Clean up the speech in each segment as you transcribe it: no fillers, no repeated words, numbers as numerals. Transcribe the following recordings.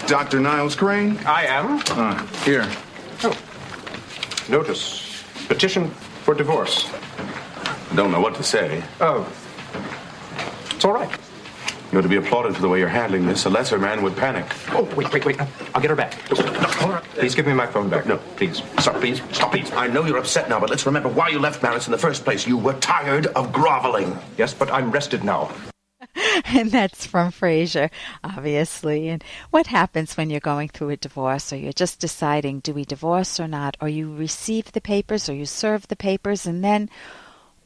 Dr. Niles Crane? I am. Here. Oh. Notice. Petition for divorce. I don't know what to say. Oh. It's all right. You're to be applauded for the way you're handling this. A lesser man would panic. Oh, wait. I'll get her back. No, all right. Please give me my phone back. No, please. Stop, please. I know you're upset now, but let's remember why you left Maris in the first place. You were tired of groveling. Yes, but I'm rested now. And that's from Frasier, obviously. And what happens when you're going through a divorce, or you're just deciding, do we divorce or not? Or you receive the papers, or you serve the papers, and then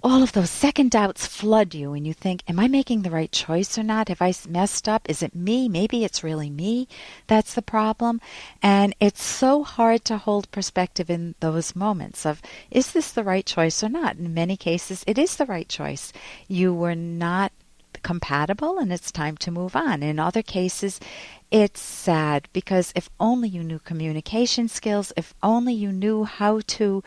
all of those second doubts flood you, and you think, am I making the right choice or not? Have I messed up? Is it me? Maybe it's really me that's the problem. And it's so hard to hold perspective in those moments of, is this the right choice or not? In many cases, it is the right choice. You were not compatible, and it's time to move on. In other cases, it's sad, because if only you knew communication skills, if only you knew how to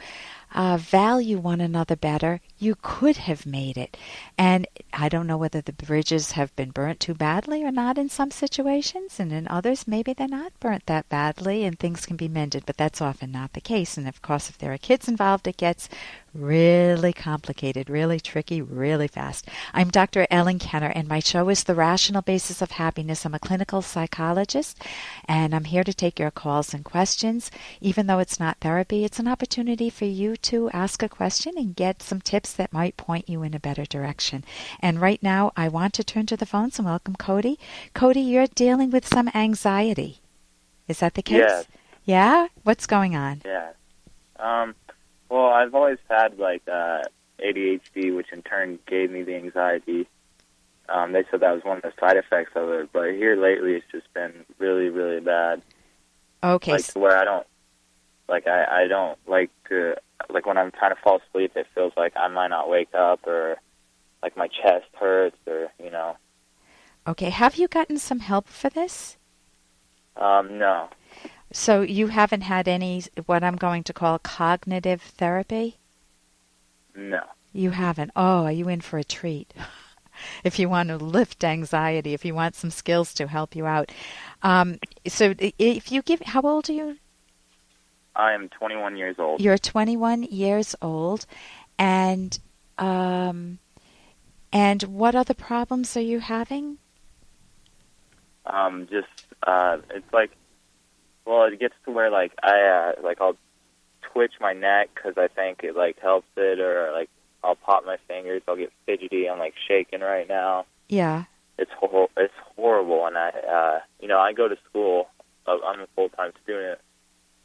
value one another better, you could have made it. And I don't know whether the bridges have been burnt too badly or not in some situations, and in others maybe they're not burnt that badly and things can be mended, but that's often not the case. And of course, if there are kids involved, it gets really complicated, really tricky, really fast. I'm Dr. Ellen Kenner, and my show is The Rational Basis of Happiness. I'm a clinical psychologist, and I'm here to take your calls and questions. Even though it's not therapy, it's an opportunity for you to ask a question and get some tips that might point you in a better direction. And right now, I want to turn to the phones and welcome Cody. Cody, you're dealing with some anxiety. Is that the case? Yes. Yeah? What's going on? Yeah. Well, I've always had ADHD, which in turn gave me the anxiety. They said that was one of the side effects of it, but here lately it's just been really, really bad. Okay. To where I don't when I'm trying to fall asleep, it feels like I might not wake up, or like my chest hurts, or Okay. Have you gotten some help for this? No. So you haven't had any, what I'm going to call cognitive therapy? No. You haven't. Oh, are you in for a treat? If you want to lift anxiety, if you want some skills to help you out. So if you give, how old are you? I am 21 years old. You're 21 years old. And what other problems are you having? It's like, well, it gets to where I'll twitch my neck because I think it helps it, or I'll pop my fingers, I'll get fidgety, I'm shaking right now. Yeah. It's horrible, and I go to school. I'm a full-time student,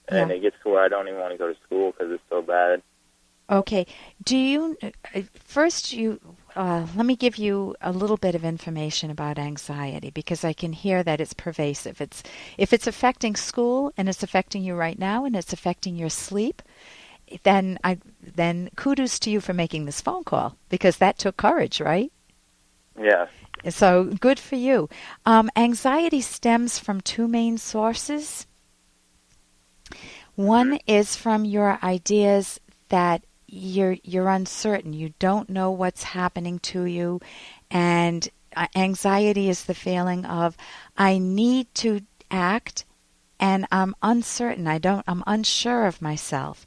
and it gets to where I don't even want to go to school because it's so bad. Okay. Do you first let me give you a little bit of information about anxiety, because I can hear that it's pervasive. If it's affecting school and it's affecting you right now and it's affecting your sleep, then kudos to you for making this phone call, because that took courage, right? Yeah. So good for you. Anxiety stems from two main sources. One is from your ideas that you're uncertain. You don't know what's happening to you, and anxiety is the feeling of, I need to act, and I'm uncertain. I'm unsure of myself.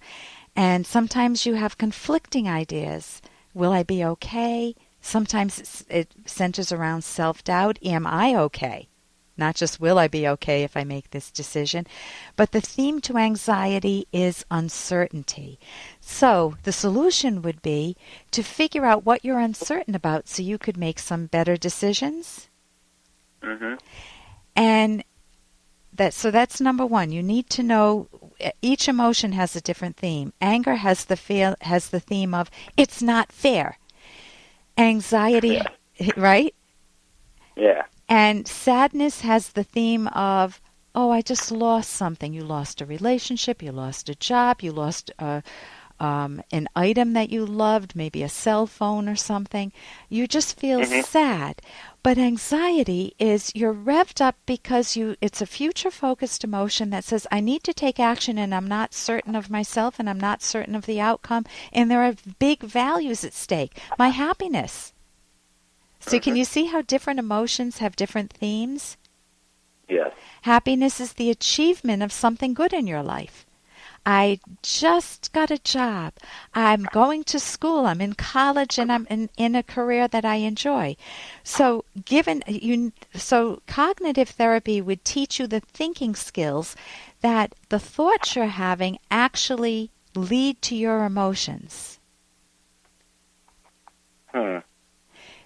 And sometimes you have conflicting ideas. Will I be okay? Sometimes it centers around self-doubt. Am I okay? Not just will I be okay if I make this decision, but the theme to anxiety is uncertainty. So the solution would be to figure out what you're uncertain about so you could make some better decisions. Mm-hmm. And that's number one. You need to know each emotion has a different theme. Anger has the theme of it's not fair. Anxiety, right? Yeah. And sadness has the theme of, oh, I just lost something. You lost a relationship, you lost a job, you lost an item that you loved, maybe a cell phone or something. You just feel sad. But anxiety is you're revved up because it's a future-focused emotion that says, I need to take action, and I'm not certain of myself, and I'm not certain of the outcome, and there are big values at stake. My happiness. So can you see how different emotions have different themes? Yes. Happiness is the achievement of something good in your life. I just got a job. I'm going to school. I'm in college, and I'm in a career that I enjoy. So cognitive therapy would teach you the thinking skills that the thoughts you're having actually lead to your emotions.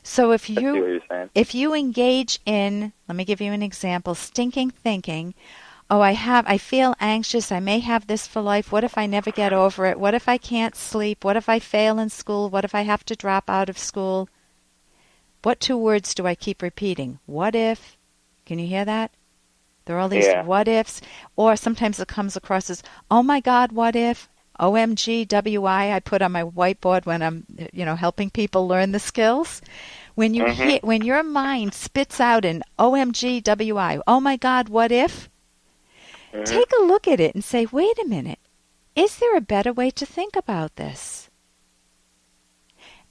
So if I see what you're saying. you engage in, let me give you an example, stinking thinking, oh, I feel anxious, I may have this for life, what if I never get over it, what if I can't sleep, what if I fail in school, what if I have to drop out of school? What 2 words do I keep repeating? What if? Can you hear that? There are all these what ifs, or sometimes it comes across as, oh my God, what if? OMG, WI, I put on my whiteboard when I'm, helping people learn the skills. When you when your mind spits out an OMG, WI, oh my God, what if? Take a look at it and say, wait a minute, is there a better way to think about this?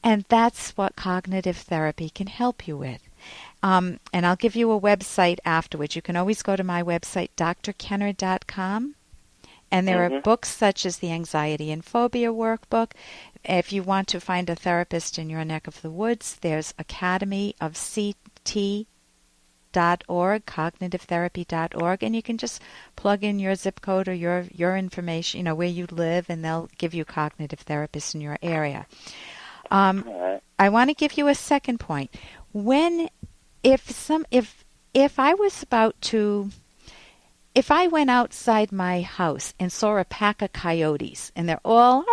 And that's what cognitive therapy can help you with. And I'll give you a website afterwards. You can always go to my website, drkenner.com. And there are books such as the Anxiety and Phobia Workbook. If you want to find a therapist in your neck of the woods, there's Academy of CT.org, cognitive-therapy.org, and you can just plug in your zip code or your information, where you live, and they'll give you cognitive therapists in your area. I want to give you a second point. If I went outside my house and saw a pack of coyotes, and they're all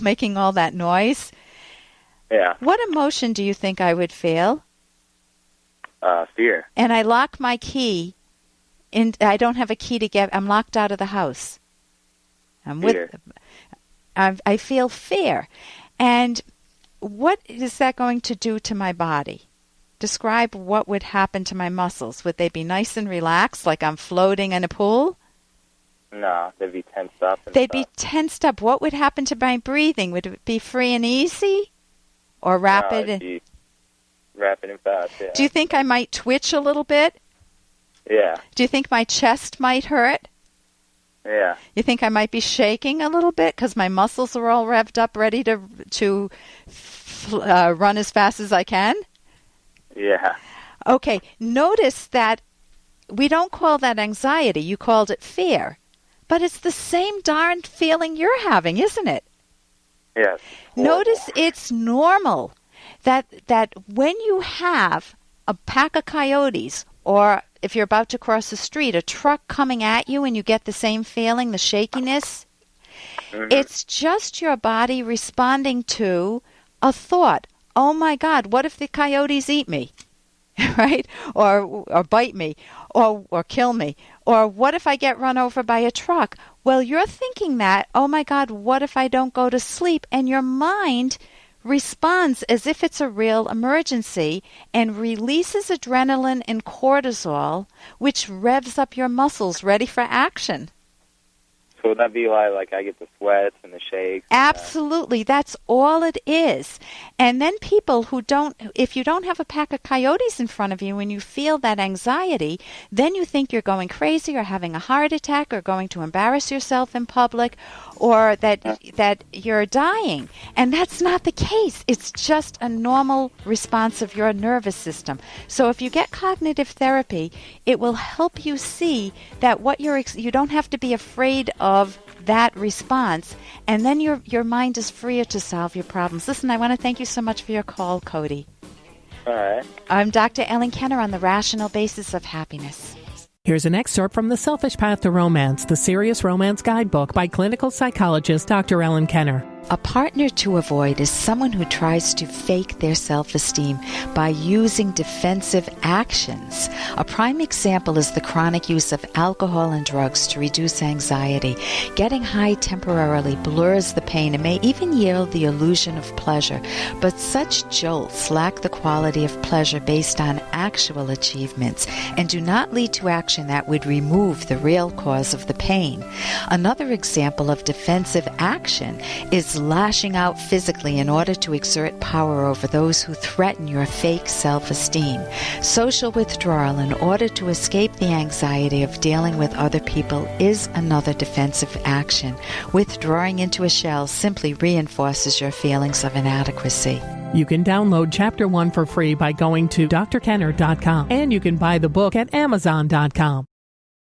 making all that noise, what emotion do you think I would feel? Fear. And I lock my key, and I don't have a key to get. I'm locked out of the house. I feel fear. And what is that going to do to my body? Describe what would happen to my muscles. Would they be nice and relaxed, like I'm floating in a pool? No, they'd be tensed up. They'd be tensed up. What would happen to my breathing? Would it be free and easy, or rapid? No, it'd be rapid and fast. Yeah. Do you think I might twitch a little bit? Yeah. Do you think my chest might hurt? Yeah. You think I might be shaking a little bit because my muscles are all revved up, ready to run as fast as I can? Yeah. Okay, notice that we don't call that anxiety. You called it fear. But it's the same darn feeling you're having, isn't it? Yes. Notice it's normal that when you have a pack of coyotes, or if you're about to cross the street, a truck coming at you and you get the same feeling, the shakiness, it's just your body responding to a thought. Oh my God, what if the coyotes eat me? Right? Or bite me, or kill me. Or what if I get run over by a truck? Well, you're thinking that, oh my God, what if I don't go to sleep? And your mind responds as if it's a real emergency and releases adrenaline and cortisol, which revs up your muscles ready for action. So would that be why, I get the sweats and the shakes? Absolutely. That's all it is. And then people who if you don't have a pack of coyotes in front of you and you feel that anxiety, then you think you're going crazy or having a heart attack or going to embarrass yourself in public, or that you're dying. And that's not the case. It's just a normal response of your nervous system. So if you get cognitive therapy, it will help you see that you don't have to be afraid of that response, and then your mind is freer to solve your problems. Listen, I want to thank you so much for your call, Cody. All right. I'm Dr. Ellen Kenner on the Rational Basis of Happiness. Here's an excerpt from The Selfish Path to Romance, the Serious Romance Guidebook by clinical psychologist Dr. Ellen Kenner. A partner to avoid is someone who tries to fake their self-esteem by using defensive actions. A prime example is the chronic use of alcohol and drugs to reduce anxiety. Getting high temporarily blurs the pain and may even yield the illusion of pleasure, but such jolts lack the quality of pleasure based on actual achievements and do not lead to action that would remove the real cause of the pain. Another example of defensive action is It's lashing out physically in order to exert power over those who threaten your fake self-esteem. Social withdrawal in order to escape the anxiety of dealing with other people is another defensive action. Withdrawing into a shell simply reinforces your feelings of inadequacy. You can download Chapter 1 for free by going to drkenner.com, and you can buy the book at amazon.com.